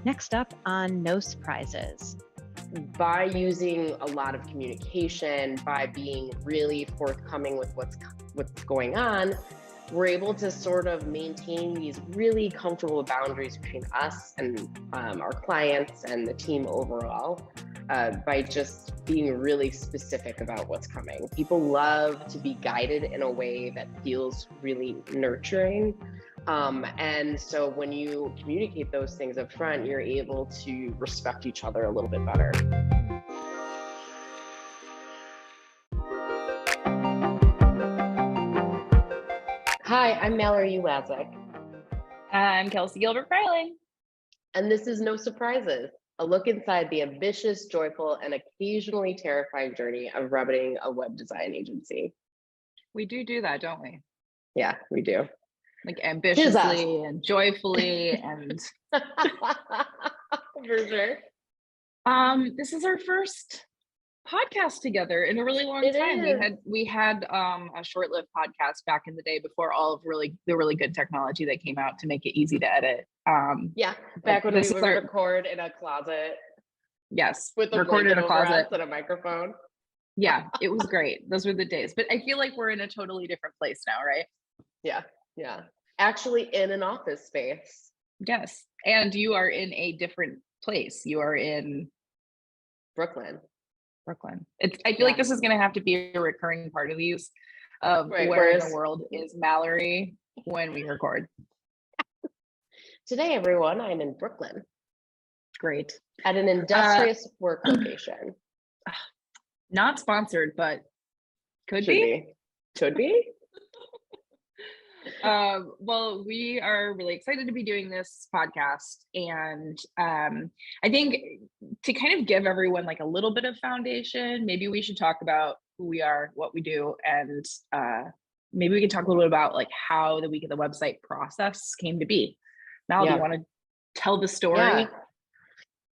Next up on No Surprises. By using a lot of communication, by being really forthcoming with what's going on, we're able to sort of maintain these really comfortable boundaries between us and our clients and the team overall, by just being really specific about what's coming. People love to be guided in a way that feels really nurturing. And so when you communicate those things up front, you're able to respect each other a little bit better. Hi, I'm Mallory Ulazik, I'm Kelsey Gilbert-Freiling. and this is No Surprises, a look inside the ambitious, joyful, and occasionally terrifying journey of running a web design agency. We do that, don't we? Yeah, we do. Like Tis us. ambitiously and joyfully. And For sure. this is our first podcast together in a really long It time. is. We had a short-lived podcast back in the day before all of the really good technology that came out to make it easy to edit. Yeah, back when we this would is our record in a closet yes, with a recorded in blanket a over closet. us and a microphone. Yeah, it was great. Those were the days. But I feel like we're in a totally different place now, right? Yeah. Actually in an office space. Yes. And you are in a different place. You are in Brooklyn. I feel like this is going to have to be a recurring part of these of Right, where in the whereas world is Mallory when we record. today, everyone, I'm in Brooklyn Great. at an industrious work location. Not sponsored, but could Should be. Should be. Well, we are really excited to be doing this podcast. And I think to kind of give everyone like a little bit of foundation, maybe we should talk about who we are, what we do, and maybe we can talk a little bit about like how the Week of the Website process came to be. Mal, do you want to tell the story? Yeah.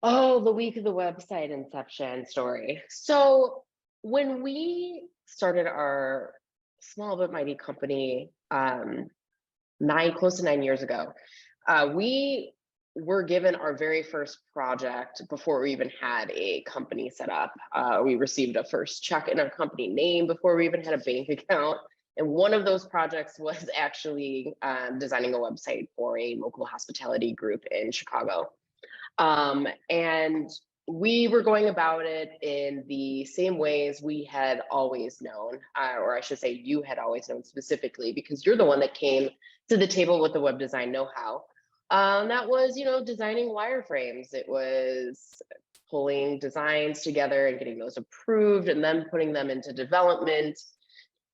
Oh, the Week of the Website inception story. So when we started our small but mighty company, close to 9 years ago, we were given our very first project before we even had a company set up. We received a first check in our company name before we even had a bank account. And one of those projects was actually designing a website for a local hospitality group in Chicago. And we were going about it in the same ways we had always known, or I should say you had always known specifically, because you're the one that came to the table with the web design know-how. That was, designing wireframes. It was pulling designs together and getting those approved and then putting them into development.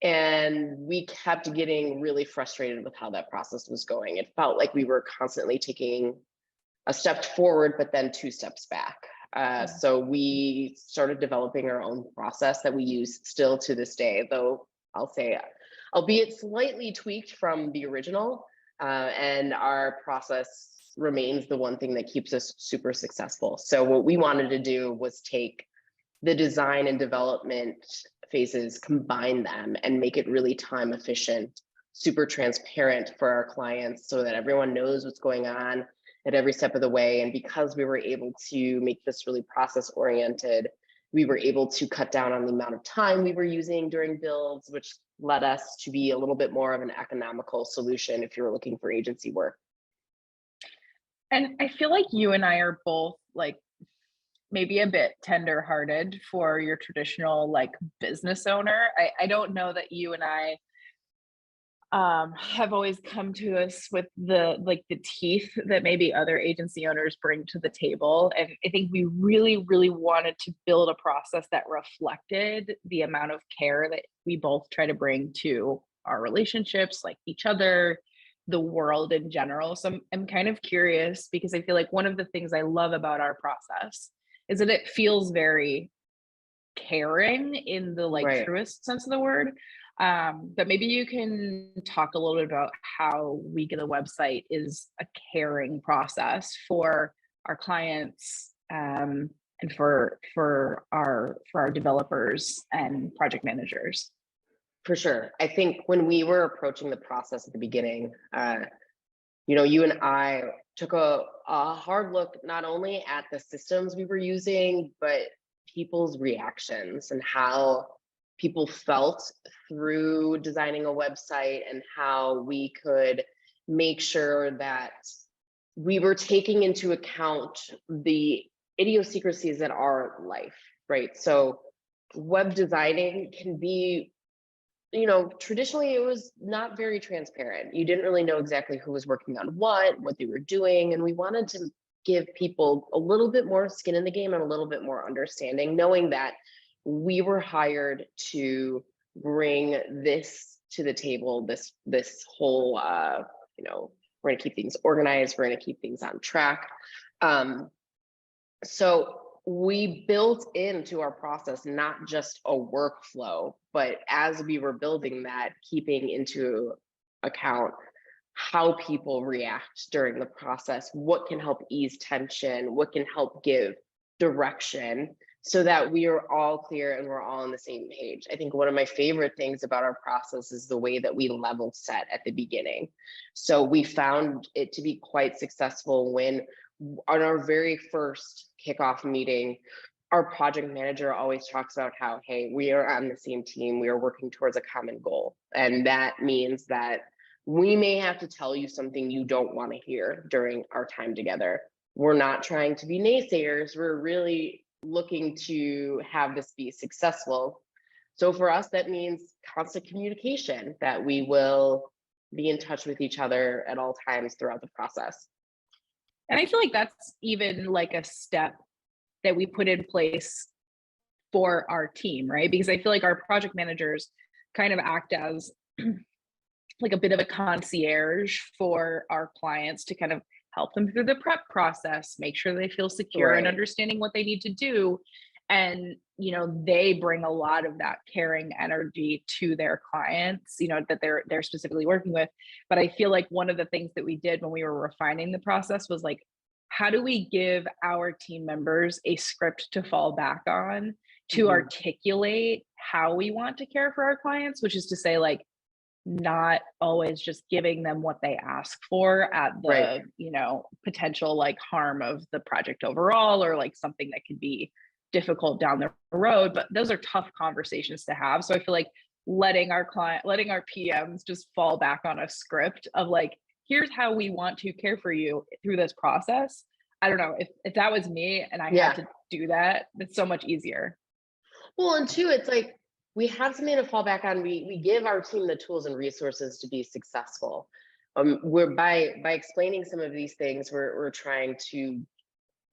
And we kept getting really frustrated with how that process was going. It felt like we were constantly taking a step forward, but then two steps back. So we started developing our own process that we use still to this day, though I'll say, albeit slightly tweaked from the original, and our process remains the one thing that keeps us super successful. So what we wanted to do was take the design and development phases, combine them, and make it really time efficient, super transparent for our clients so that everyone knows what's going on at every step of the way. And because we were able to make this really process oriented, we were able to cut down on the amount of time we were using during builds, which led us to be a little bit more of an economical solution if you were looking for agency work. And I feel like you and I are both like maybe a bit tender-hearted for your traditional like business owner. I don't know that you and I have always come to us with the teeth that maybe other agency owners bring to the table. And I think we really, really wanted to build a process that reflected the amount of care that we both try to bring to our relationships, like each other, the world in general. So I'm kind of curious because I feel like one of the things I love about our process is that it feels very caring in the like truest sense of the word. But maybe you can talk a little bit about how Week of the Website is a caring process for our clients, and for our developers and project managers. For sure. I think when we were approaching the process at the beginning, you and I took a hard look not only at the systems we were using, but people's reactions and how people felt through designing a website, and how we could make sure that we were taking into account the idiosyncrasies that are life, right? So web designing can be, traditionally it was not very transparent. You didn't really know exactly who was working on what they were doing. And we wanted to give people a little bit more skin in the game and a little bit more understanding, knowing that we were hired to bring this to the table, this whole, we're going to keep things organized, we're going to keep things on track. So we built into our process not just a workflow, but as we were building that, keeping into account how people react during the process, what can help ease tension, what can help give direction, so that we are all clear and we're all on the same page. I think one of my favorite things about our process is the way that we level set at the beginning. So we found it to be quite successful when, on our very first kickoff meeting, our project manager always talks about how, hey, we are on the same team, we are working towards a common goal. And that means that we may have to tell you something you don't want to hear during our time together. We're not trying to be naysayers, we're really looking to have this be successful. So for us, that means constant communication, that we will be in touch with each other at all times throughout the process. And I feel like that's even like a step that we put in place for our team, right? Because I feel like our project managers kind of act as like a bit of a concierge for our clients to kind of help them through the prep process, make sure they feel secure and Right. understanding what they need to do. And, they bring a lot of that caring energy to their clients, that they're specifically working with. But I feel like one of the things that we did when we were refining the process was like, how do we give our team members a script to fall back on to articulate how we want to care for our clients, which is to say, like, not always just giving them what they ask for at the, Right. potential like harm of the project overall, or like something that could be difficult down the road. But those are tough conversations to have. So I feel like letting our PMs just fall back on a script of like, here's how we want to care for you through this process. I don't know if that was me and I had to do that, it's so much easier. Well, and two, it's like we have something to fall back on. We give our team the tools and resources to be successful. We're by explaining some of these things, we're trying to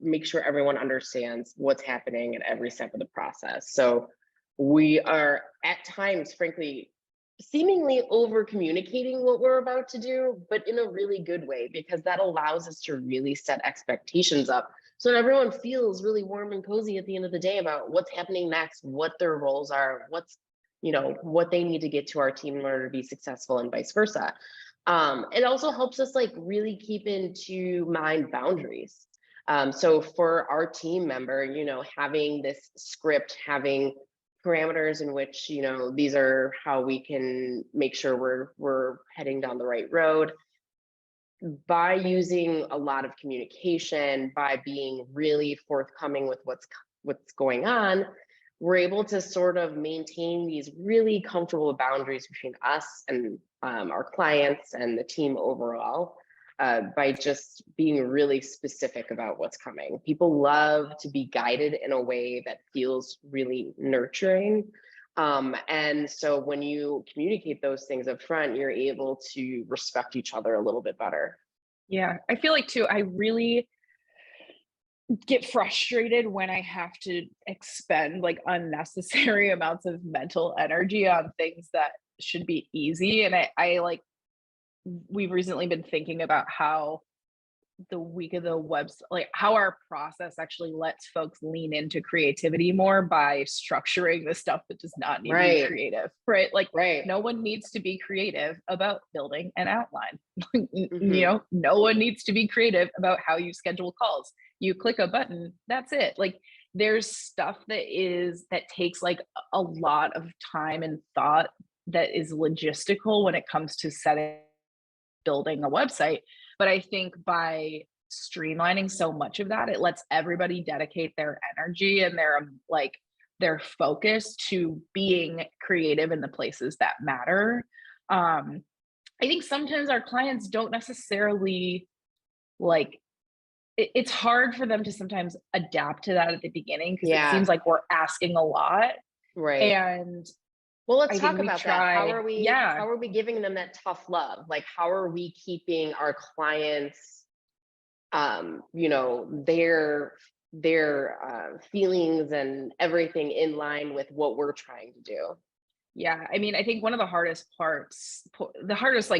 make sure everyone understands what's happening at every step of the process. So we are at times, frankly, seemingly over communicating what we're about to do, but in a really good way, because that allows us to really set expectations up so that everyone feels really warm and cozy at the end of the day about what's happening next, what their roles are, what they need to get to our team in order to be successful, and vice versa. It also helps us like really keep into mind boundaries. So for our team member, having this script, having parameters in which, these are how we can make sure we're heading down the right road, by using a lot of communication, by being really forthcoming with what's going on, we're able to sort of maintain these really comfortable boundaries between us and our clients and the team overall, by just being really specific about what's coming. People love to be guided in a way that feels really nurturing. And so when you communicate those things up front, you're able to respect each other a little bit better. Yeah, I feel like too, I really get frustrated when I have to expend like unnecessary amounts of mental energy on things that should be easy. And I like, we've recently been thinking about how the week of the website, like how our process actually lets folks lean into creativity more by structuring the stuff that does not need to be creative, right? Like no one needs to be creative about building an outline. No one needs to be creative about how you schedule calls. You click a button, that's it. Like there's stuff that takes like a lot of time and thought that is logistical when it comes to building a website. But I think by streamlining so much of that, it lets everybody dedicate their energy and their focus to being creative in the places that matter. I think sometimes our clients don't necessarily like it's hard for them to sometimes adapt to that at the beginning because it seems Yeah, like we're asking a lot. right. And Well, let's I think talk we about that. How try, are we yeah, how are we giving them that tough love? Like, how are we keeping our clients, you know, their feelings and everything in line with what we're trying to do? yeah. I mean, I think one of the hardest the hardest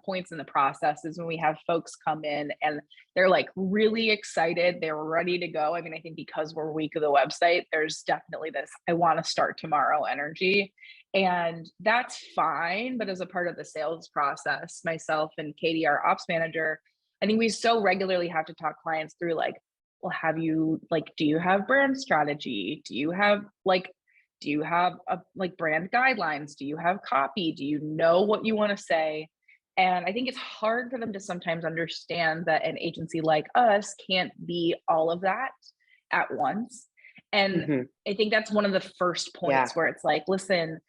points in the process is when we have folks come in and they're like really excited, they're ready to go. I mean, I think because we're week of the website, there's definitely this I want to start tomorrow energy. And that's fine. But as a part of the sales process, myself and Katie, our ops manager, I think we so regularly have to talk clients through like, well, do you have brand strategy? Do you have a, like brand guidelines? Do you have copy? Do you know what you want to say? And I think it's hard for them to sometimes understand that an agency like us can't be all of that at once. And Hmm. I think that's one of the first Yeah, points where it's like, listen,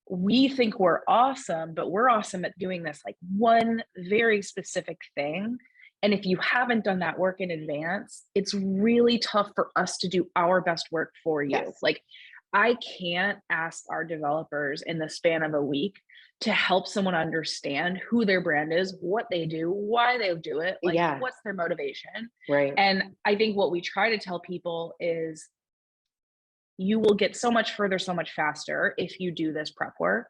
we think we're awesome, but we're awesome at doing this like one very specific thing. And if you haven't done that work in advance, it's really tough for us to do our best work for you. yes, Like, I can't ask our developers in the span of a week to help someone understand who their brand is, what they do, why they do it, like yeah, what's their motivation. right, And I think what we try to tell people is you will get so much further, so much faster if you do this prep work.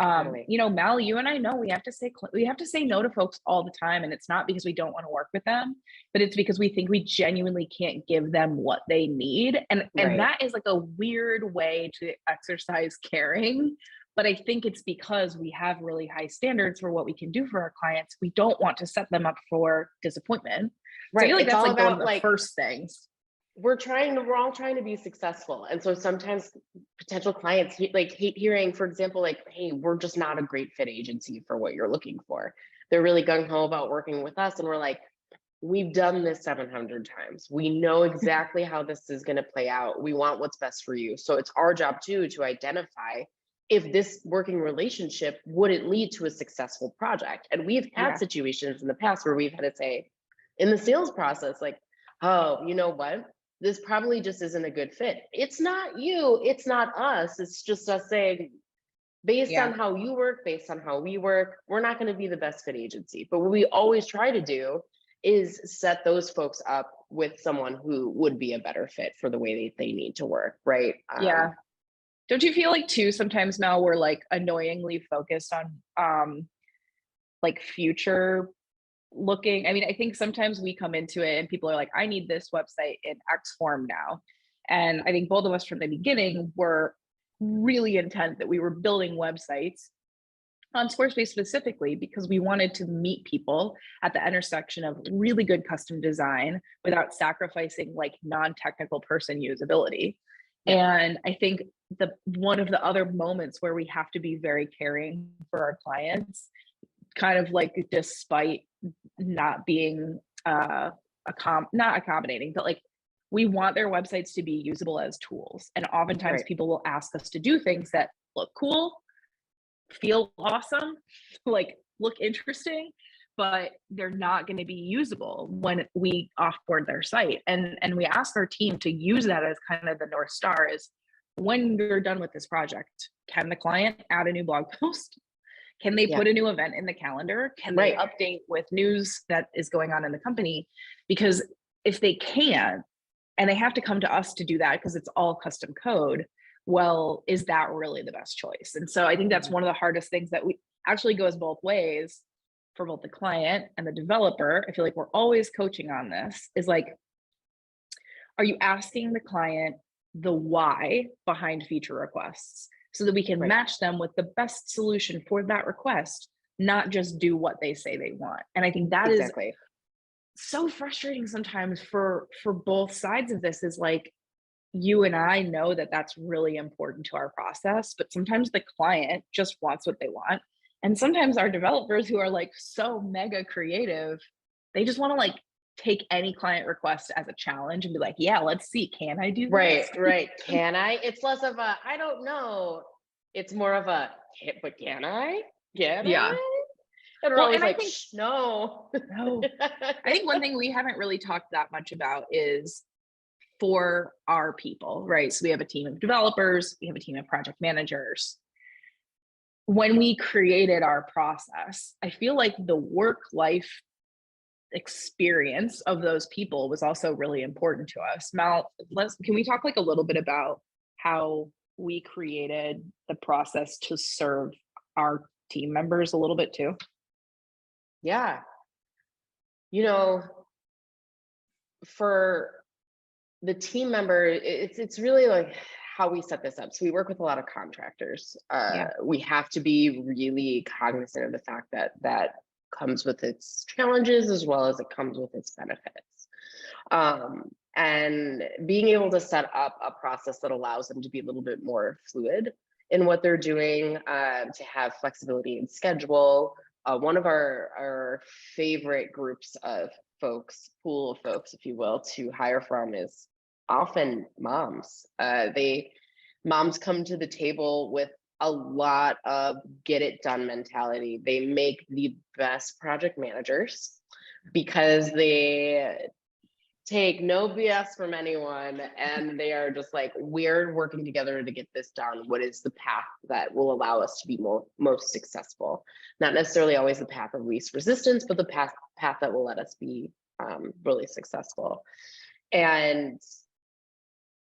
totally. You know, Mal, you and I know we have to say no to folks all the time, and it's not because we don't want to work with them, but it's because we think we genuinely can't give them what they need, and Right. that is like a weird way to exercise caring. But I think it's because we have really high standards for what we can do for our clients. We don't want to set them up for disappointment. So I Right. feel like It's that's all like one of about the like first things. we're all trying to be successful. And so sometimes potential clients like hate hearing, for example, like, hey, we're just not a great fit agency for what you're looking for. They're really gung ho about working with us. And we're like, we've done this 700 times. We know exactly how this is going to play out. We want what's best for you. So it's our job too to identify if this working relationship wouldn't lead to a successful project. And we've had Yeah. situations in the past where we've had to say in the sales process, like, oh, you know what? This probably just isn't a good fit. It's not you, it's not us. It's just us saying, based on Yeah. how you work, based on how we work, we're not going to be the best fit agency. But what we always try to do is set those folks up with someone who would be a better fit for the way they need to work, right? Yeah. Don't you feel like too sometimes now we're like annoyingly focused on like future looking? I mean, I think sometimes we come into it and people are like, I need this website in X form now. And I think both of us from the beginning were really intent that we were building websites on Squarespace specifically because we wanted to meet people at the intersection of really good custom design without sacrificing like non-technical person usability. Yeah, And I think the one of the other moments where we have to be very caring for our clients, kind of like despite not being not accommodating, but like we want their websites to be usable as tools. And oftentimes right. people will ask us to do things that look cool, feel awesome, like look interesting, but they're not going to be usable when we offboard their site. And we ask our team to use that as kind of the North Star is when you're done with this project, can the client add a new blog post? Can they Yeah, put a new event in the calendar? Can they right. update with news that is going on in the company? Because if they can't, and they have to come to us to do that because it's all custom code, well, is that really the best choice? And so I think that's Mhm. one of the hardest things that we actually goes both ways for both the client and the developer. I feel like we're always coaching on this is like, are you asking the client the why behind feature requests so that we can Right. match them with the best solution for that request, not just do what they say they want? And I think that is Exactly. so frustrating sometimes for both sides of this is like you and I know that that's really important to our process, but sometimes the client just wants what they want. And sometimes our developers who are like so mega creative they just want to like take any client request as a challenge and be like, yeah, let's see, can I do this? Right. Can I? It's less of a, I don't know. It's more of a, but can I? Can Yeah. I? And we're Well, always and I like, think, "Shh, no. no, I think one thing we haven't really talked that much about is for our people, right? So we have a team of developers, we have a team of project managers. When we created our process, I feel like the work-life experience of those people was also really important to us. Mal, can we talk like a little bit about how we created the process to serve our team members a little bit too? Yeah. You know, for the team member, it's really like how we set this up. So we work with a lot of contractors. Yeah. We have to be really cognizant of the fact that that comes with its challenges as well as it comes with its benefits. And being able to set up a process that allows them to be a little bit more fluid in what they're doing, to have flexibility in schedule. One of our favorite groups of folks, pool of folks, if you will, to hire from is often moms. Moms come to the table with a lot of get it done mentality. They make the best project managers because they take no BS from anyone, and they are just like, we're working together to get this done. What is the path that will allow us to be most successful? Not necessarily always the path of least resistance, but the path that will let us be really successful. And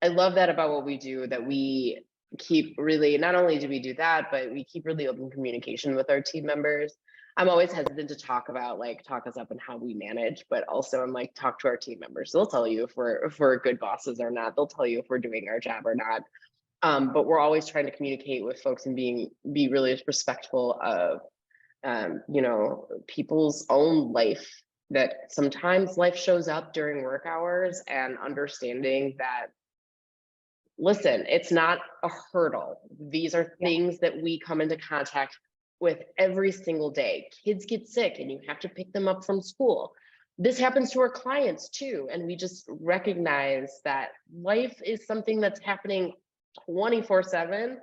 I love that about what we do, that we keep really, not only do we do that, but we keep really open communication with our team members. I'm always hesitant to talk about like talk us up and how we manage, but also I'm like, talk to our team members. They'll tell you if we're good bosses or not. They'll tell you if we're doing our job or not. But we're always trying to communicate with folks and be really respectful of you know, people's own life, that sometimes life shows up during work hours, and understanding that, listen, it's not a hurdle. These are things that we come into contact with every single day. Kids get sick and you have to pick them up from school. This happens to our clients too. And we just recognize that life is something that's happening 24/7.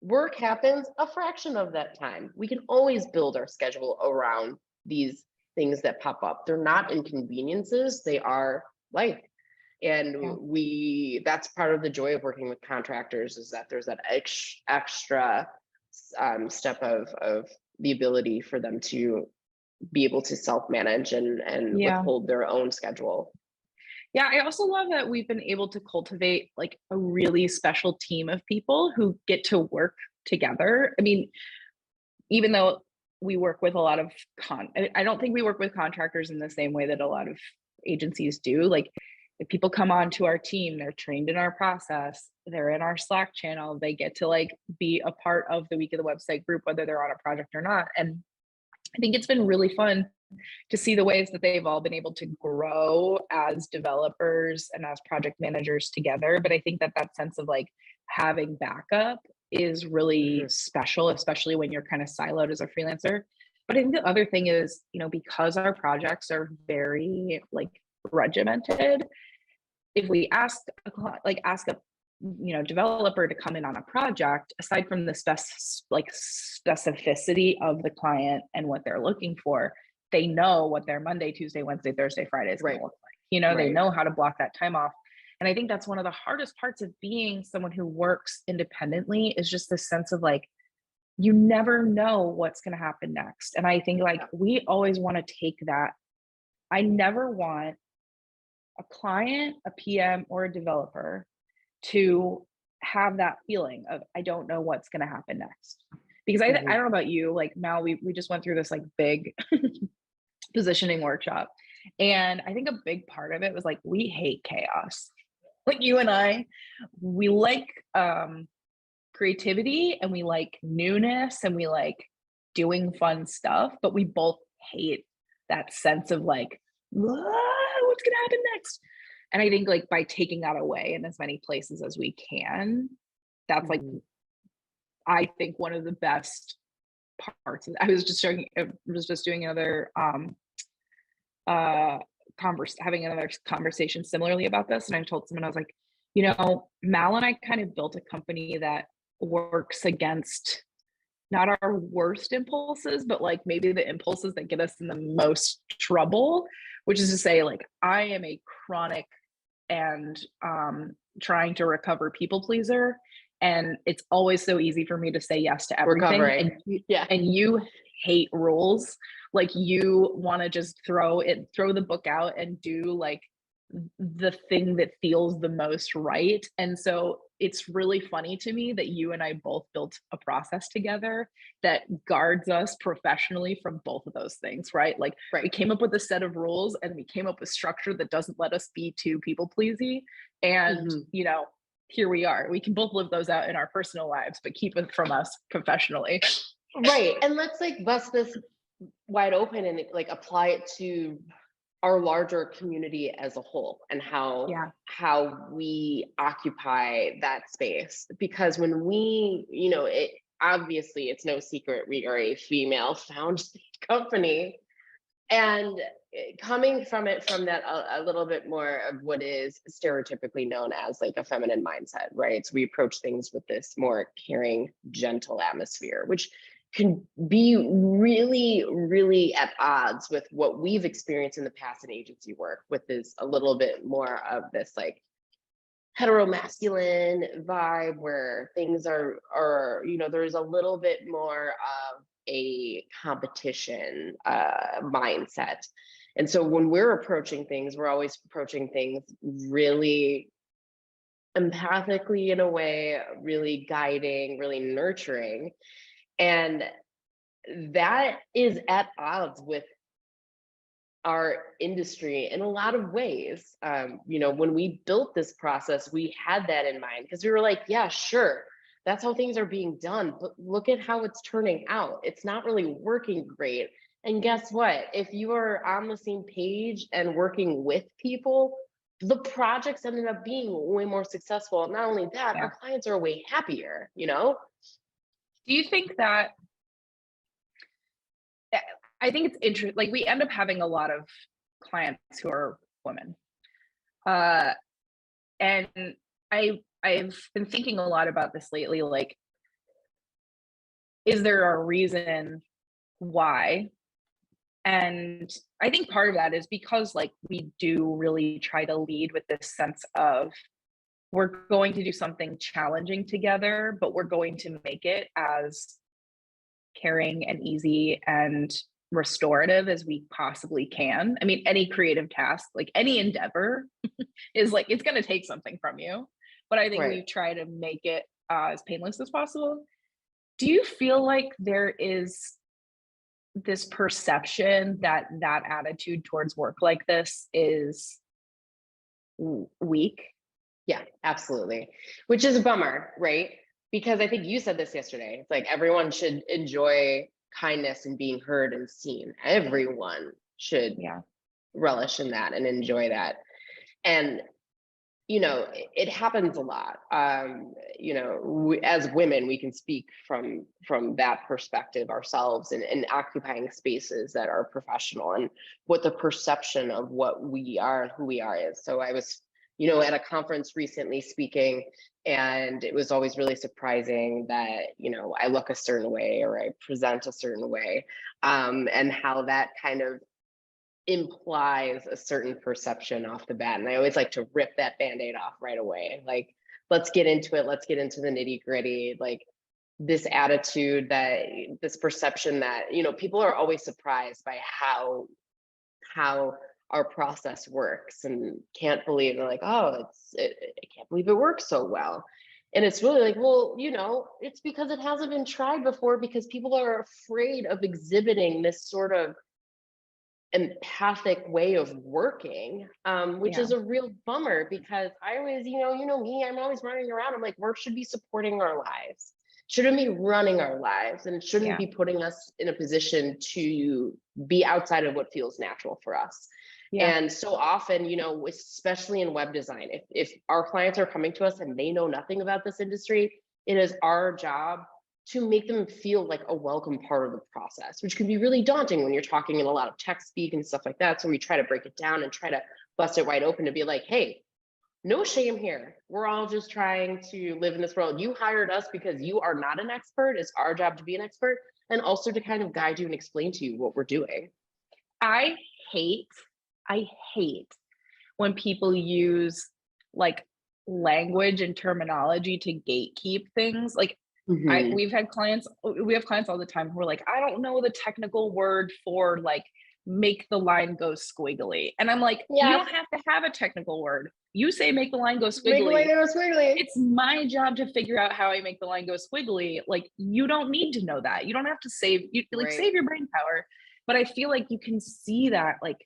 Work happens a fraction of that time. We can always build our schedule around these things that pop up. They're not inconveniences, they are life. And that's part of the joy of working with contractors, is that there's that extra step of the ability for them to be able to self-manage and withhold their own schedule. Yeah, I also love that we've been able to cultivate like a really special team of people who get to work together. I mean, even though we work with a lot of I don't think we work with contractors in the same way that a lot of agencies do. Like, if people come on to our team, they're trained in our process, they're in our Slack channel, they get to like be a part of the Week of the Website group, whether they're on a project or not. And I think it's been really fun to see the ways that they've all been able to grow as developers and as project managers together. But I think that that sense of like having backup is really special, especially when you're kind of siloed as a freelancer. But I think the other thing is, you know, because our projects are very like regimented, if we ask a developer to come in on a project, aside from the specificity of the client and what they're looking for, they know what their Monday, Tuesday, Wednesday, Thursday, Friday is going to look like. You know, they know how to block that time off. And I think that's one of the hardest parts of being someone who works independently, is just this sense of like, you never know what's going to happen next. And I think like we always want to take that. I never want a client, a PM, or a developer to have that feeling of, I don't know what's going to happen next. Because I don't know about you, like Mal, we just went through this like big positioning workshop. And I think a big part of it was like, we hate chaos. Like you and I, we like creativity, and we like newness, and we like doing fun stuff, but we both hate that sense of like, what's gonna happen next? And I think like by taking that away in as many places as we can, that's like, I think one of the best parts. I was just doing another having another conversation similarly about this, and I told someone, I was like, you know, Mal and I kind of built a company that works against not our worst impulses, but like maybe the impulses that get us in the most trouble, which is to say, like, I am a chronic and trying to recover people pleaser. And it's always so easy for me to say yes to everything. Recovering. And you hate rules. Like, you want to just throw the book out and do like the thing that feels the most right. And so it's really funny to me that you and I both built a process together that guards us professionally from both of those things, right? Like, we came up with a set of rules and we came up with structure that doesn't let us be too people pleasy. And, you know, here we are. We can both live those out in our personal lives, but keep it from us professionally. Right. And let's like bust this wide open and like apply it to our larger community as a whole, and how we occupy that space. Because when we, you know, obviously it's no secret we are a female founded company, and coming from that a little bit more of what is stereotypically known as like a feminine mindset, right? So we approach things with this more caring, gentle atmosphere, which can be really, really at odds with what we've experienced in the past in agency work, with this a little bit more of this like heteromasculine vibe where things are, you know, there's a little bit more of a competition mindset. And so when we're approaching things, we're always approaching things really empathically, in a way, really guiding, really nurturing. And that is at odds with our industry in a lot of ways. You know, when we built this process, we had that in mind, because we were like, yeah, sure, that's how things are being done, but look at how it's turning out. It's not really working great. And guess what? If you are on the same page and working with people, the projects ended up being way more successful. Not only that, our clients are way happier, you know? Do you think that, I think it's interesting, like, we end up having a lot of clients who are women. And I've been thinking a lot about this lately, like, is there a reason why? And I think part of that is because, like, we do really try to lead with this sense of, we're going to do something challenging together, but we're going to make it as caring and easy and restorative as we possibly can. I mean, any creative task, like any endeavor, is like, it's going to take something from you. But I think we try to make it as painless as possible. Do you feel like there is this perception that that attitude towards work like this is weak? Yeah, absolutely. Which is a bummer, right? Because I think you said this yesterday. It's like everyone should enjoy kindness and being heard and seen. Everyone should relish in that and enjoy that. And, you know, it happens a lot. You know, as women, we can speak from that perspective ourselves, and occupying spaces that are professional, and what the perception of what we are and who we are is. So I was, you know, at a conference recently speaking, and it was always really surprising that, you know, I look a certain way or I present a certain way, and how that kind of implies a certain perception off the bat. And I always like to rip that band-aid off right away. Like, let's get into it. Let's get into the nitty-gritty. Like, this attitude, that this perception that, you know, people are always surprised by how our process works, and can't believe, they're like, oh, I can't believe it works so well. And it's really like, well, you know, it's because it hasn't been tried before, because people are afraid of exhibiting this sort of empathic way of working, which is a real bummer, because I always, you know me, I'm always running around. I'm like, work should be supporting our lives, shouldn't be running our lives, and shouldn't be putting us in a position to be outside of what feels natural for us. And so often, you know, especially in web design, if our clients are coming to us and they know nothing about this industry, it is our job to make them feel like a welcome part of the process, which can be really daunting when you're talking in a lot of tech speak and stuff like that. So we try to break it down and try to bust it wide open to be like, hey, no shame here. We're all just trying to live in this world. You hired us because you are not an expert. It's our job to be an expert, and also to kind of guide you and explain to you what we're doing. I hate when people use like language and terminology to gatekeep things. Like Mhm. we have clients all the time who are like, I don't know the technical word for like make the line go squiggly. And I'm like, you Yeah, don't have to have a technical word. You say make the line go make it like squiggly. it was squiggly. It's my job to figure out how I make the line go squiggly. Like, you don't need to know that. You don't have to save Right. your brain power. But I feel like you can see that, like,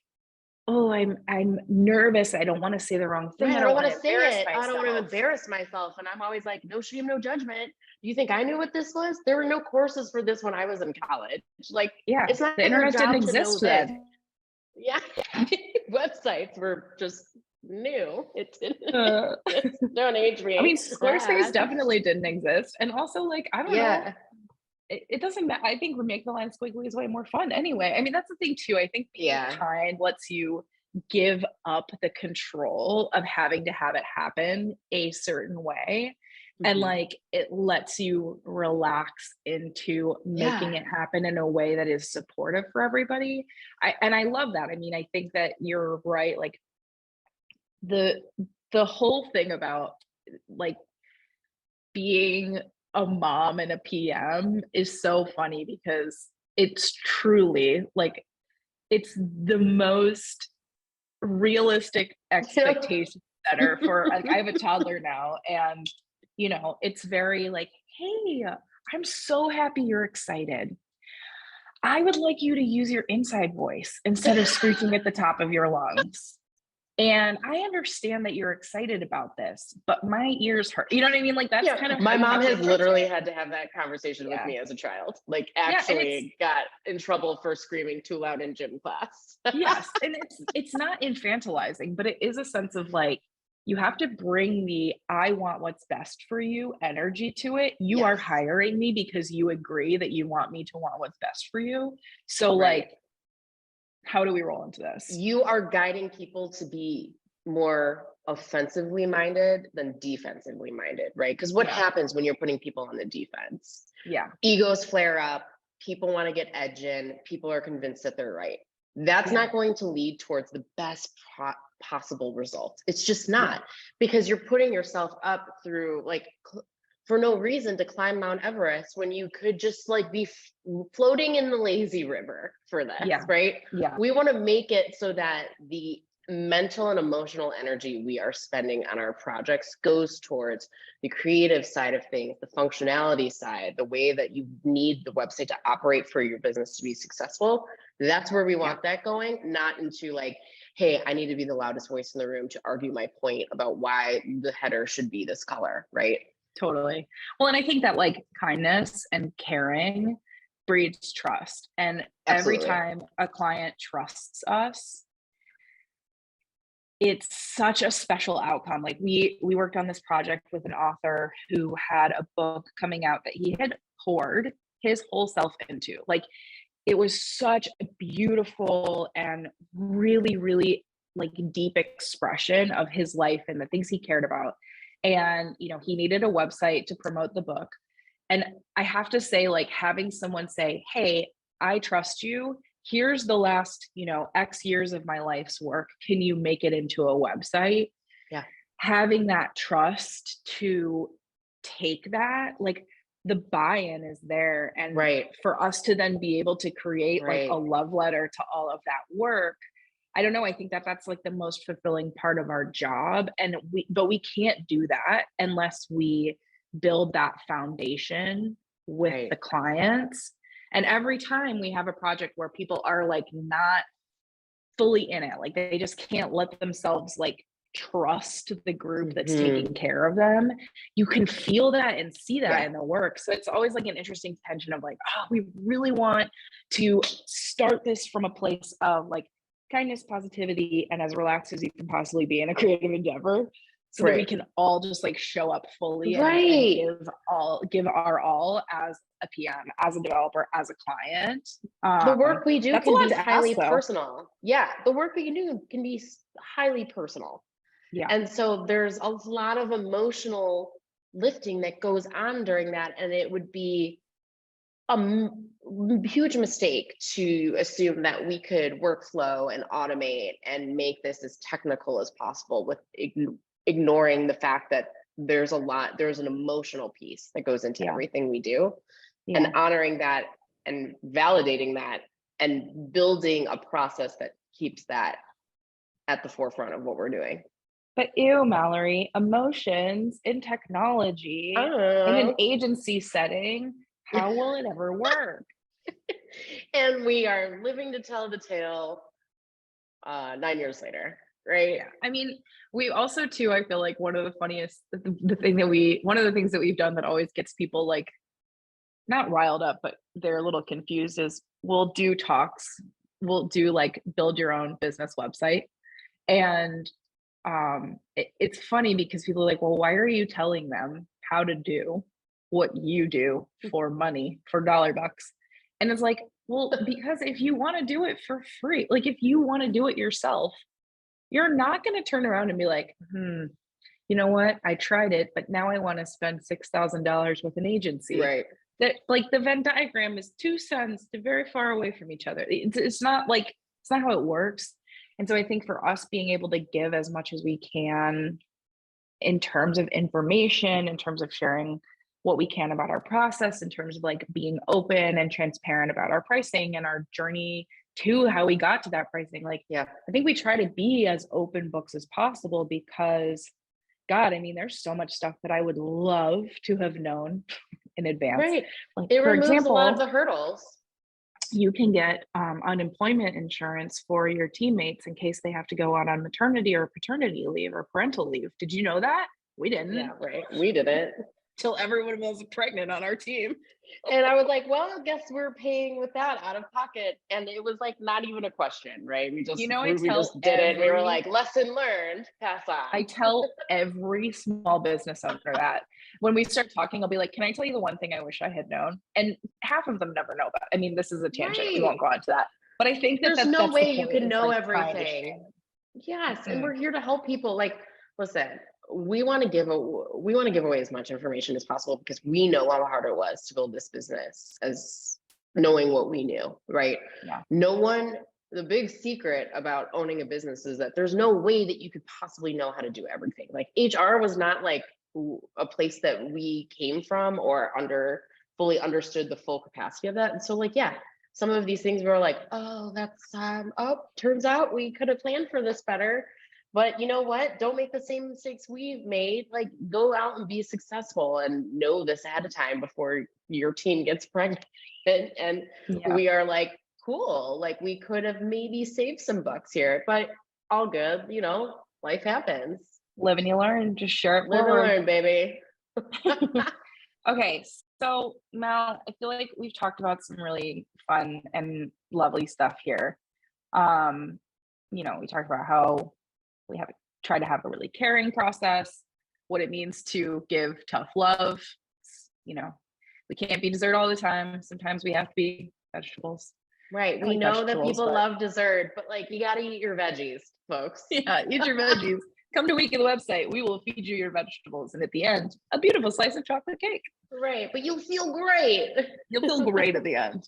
oh, I'm nervous. I don't want to say the wrong thing. Right. I I don't don't want want to to say embarrass it. I don't want to myself. embarrass myself. And I'm always like, no shame, no judgment. Do you think I knew what this was? There were no courses for this when I was in college. Like, Yeah, it's not the your internet didn't job to know exist this. then. Yeah. Websites were just new. It didn't Uh, exist. Don't age I mean, me. Squarespace definitely didn't exist. And also, like, I don't know, Yeah. it doesn't matter. I think make the line squiggly is way more fun anyway. I mean, that's the thing too. I think being Yeah. kind lets you give up the control of having to have it happen a certain way. And Mhm. like it lets you relax into making Yeah. it happen in a way that is supportive for everybody. I love that. I mean, I think that you're right. Like the the whole thing about like being a mom and a PM is so funny because it's truly like it's the most realistic expectation setter for like I have a toddler now, and you know it's very like, hey, I'm so happy you're excited. I would like you to use your inside voice instead of screeching at the top of your lungs. And I understand that you're excited about this, but my ears hurt. You know what I mean? Like that's kind Yeah, of how my you mom have to has approach literally it. had to have that conversation with Yeah. me as a child. Like, Yeah. And it's, actually got in trouble for screaming too loud in gym class. yes. And it's not infantilizing, but it is a sense of like, you have to bring the I want what's best for you energy to it. You are Yes, hiring me because you agree that you want me to want what's best for you. So right. like, how do we roll into this? You are guiding people to be more offensively minded than defensively minded, right? Because what Yeah. happens when you're putting people on the defense? Yeah. Egos flare up, people want to get edge in, people are convinced that they're right. That's Yeah. not going to lead towards the best possible results. It's just Yeah. not, because you're putting yourself up through like for no reason to climb Mount Everest when you could just like be floating in the lazy river for this, Yeah. right? Yeah. We want to make it so that the mental and emotional energy we are spending on our projects goes towards the creative side of things, the functionality side, the way that you need the website to operate for your business to be successful. That's where we Yeah. want that going, not into like, hey, I need to be the loudest voice in the room to argue my point about why the header should be this color, right? Totally. Well, and I think that like kindness and caring breeds trust. And every Absolutely. time a client trusts us, it's such a special outcome. Like we worked on this project with an author who had a book coming out that he had poured his whole self into. Like it was such a beautiful and really, really like deep expression of his life and the things he cared about. And, you know, he needed a website to promote the book. And I have to say, like, having someone say, hey, I trust you. Here's the last, you know, X years of my life's work. Can you make it into a website? Yeah. Having that trust to take that, like, the buy-in is there. And Right. for us to then be able to create like a Right. love letter to all of that work, I don't know. I think that that's like the most fulfilling part of our job. And but we can't do that unless we build that foundation with Right. the clients. And every time we have a project where people are like not fully in it, like they just can't let themselves like trust the group that's taking care of them, you can feel that and see that Yeah. in the work. So it's always like an interesting tension of like, oh, we really want to start this from a place of like kindness, positivity, and as relaxed as you can possibly be in a creative endeavor. so that we can all just like show up fully and Right. give our all as a PM, as a developer, as a client. The work we do That's a can lot be to ask, highly though. personal. Yeah, the work we can do can be highly personal. Yeah. And so there's a lot of emotional lifting that goes on during that. And it would be a huge mistake to assume that we could workflow and automate and make this as technical as possible with ignoring the fact that there's an emotional piece that goes into everything we do, and honoring that and validating that and building a process that keeps that at the forefront of what we're doing. But ew, Mallory, emotions in technology in an agency setting, how will it ever work? And we are living to tell the tale 9 years later, right? Yeah. I mean, we also too, I feel like one of the funniest, one of the things that we've done that always gets people like not riled up, but they're a little confused is we'll do talks, we'll do like build your own business website. And it's funny because people are like, well, why are you telling them how to do what you do for money, for $1 bucks? And it's like, well, because if you want to do it for free, like if you want to do it yourself, you're not going to turn around and be like, you know what? I tried it, but now I want to spend $6,000 with an agency. Right. That like the Venn diagram is two suns very far away from each other. It's not how it works. And so I think for us being able to give as much as we can in terms of information, in terms of sharing what we can about our process, in terms of like being open and transparent about our pricing and our journey to how we got to that pricing. Like, I think we try to be as open books as possible because God, I mean, there's so much stuff that I would love to have known in advance. Right. Like, it for removes example, a lot of the hurdles. You can get unemployment insurance for your teammates in case they have to go out on maternity or paternity leave or parental leave. Did you know that? We didn't. Yeah, right. We didn't. Till everyone was pregnant on our team. And I was like, well, I guess we're paying with that out of pocket. And it was like not even a question, right? We just, we just did it. We were like, lesson learned, pass on. I tell every small business owner that when we start talking, I'll be like, can I tell you the one thing I wish I had known? And half of them never know about it. I mean, this is a tangent. We won't go on to that. But I think there's no that's way you can know everything. Yes. Mm-hmm. And we're here to help people. Like, listen, we want to give away as much information as possible because we know how hard it was to build this business as knowing what we knew, right? Yeah. The big secret about owning a business is that there's no way that you could possibly know how to do everything. Like HR was not like a place that we came from or fully understood the full capacity of that. And so like, some of these things we were like, oh, that's, turns out we could have planned for this better. But you know what? Don't make the same mistakes we've made. Like go out and be successful and know this ahead of time before your team gets pregnant. And we are like, cool. Like we could have maybe saved some bucks here, but all good. You know, life happens. Live and you learn. Just share it Live forward. and learn, baby. Okay. So Mal, I feel like we've talked about some really fun and lovely stuff here. We talked about how we have try to have a really caring process, what it means to give tough love. We can't be dessert all the time. Sometimes we have to be vegetables. Right. We know that people love dessert, but like you got to eat your veggies, folks. Yeah, eat your veggies. Come to Week of the Website. We will feed you your vegetables. And at the end, a beautiful slice of chocolate cake. Right. But you'll feel great. You'll feel great at the end.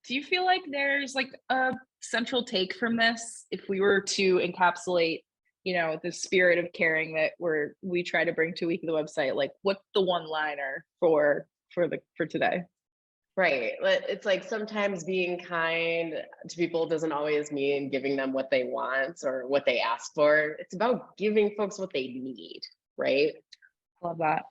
Do you feel like there's like a central take from this? If we were to encapsulate, the spirit of caring that we try to bring to Week of the Website, like what's the one-liner for today? Right. It's like sometimes being kind to people doesn't always mean giving them what they want or what they ask for. It's about giving folks what they need, right? Love that.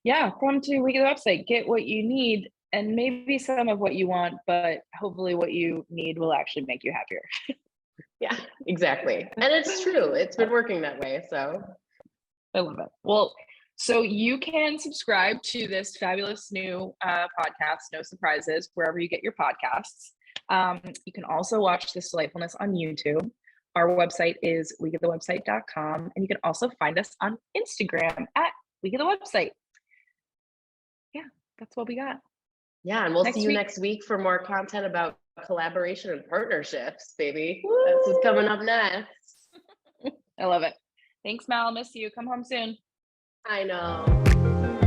Yeah, come to Week of the Website, get what you need and maybe some of what you want, but hopefully what you need will actually make you happier. Yeah, exactly. And it's true. It's been working that way. So I love it. Well, so you can subscribe to this fabulous new podcast, No Surprises, wherever you get your podcasts. You can also watch this delightfulness on YouTube. Our website is weekofthewebsite.com, and you can also find us on Instagram at Week of the Website. Yeah, that's what we got. Yeah, and we'll Next see you week. next week for more content about collaboration and partnerships, baby. That's what's coming up next. I love it. Thanks, Mal. Miss you. Come home soon. I know.